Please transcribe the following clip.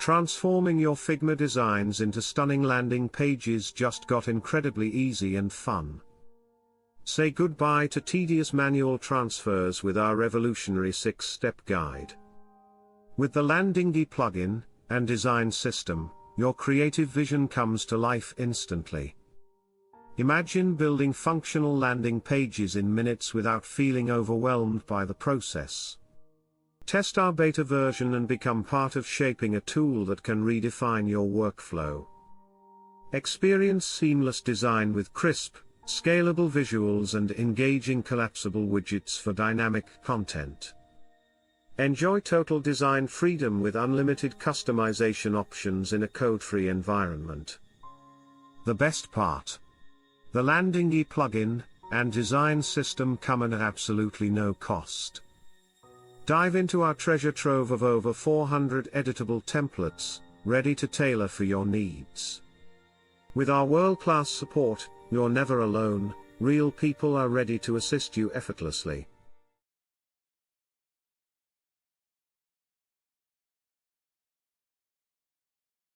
Transforming your Figma designs into stunning landing pages just got incredibly easy and fun. Say goodbye to tedious manual transfers with our revolutionary 6-step guide. With the Landingi plugin and design system, your creative vision comes to life instantly. Imagine building functional landing pages in minutes without feeling overwhelmed by the process. Test our beta version and become part of shaping a tool that can redefine your workflow. Experience seamless design with crisp, scalable visuals and engaging collapsible widgets for dynamic content. Enjoy total design freedom with unlimited customization options in a code-free environment. The best part: the Landingi plugin and design system come at absolutely no cost. Dive into our treasure trove of over 400 editable templates, ready to tailor for your needs. With our world-class support, you're never alone. Real people are ready to assist you effortlessly.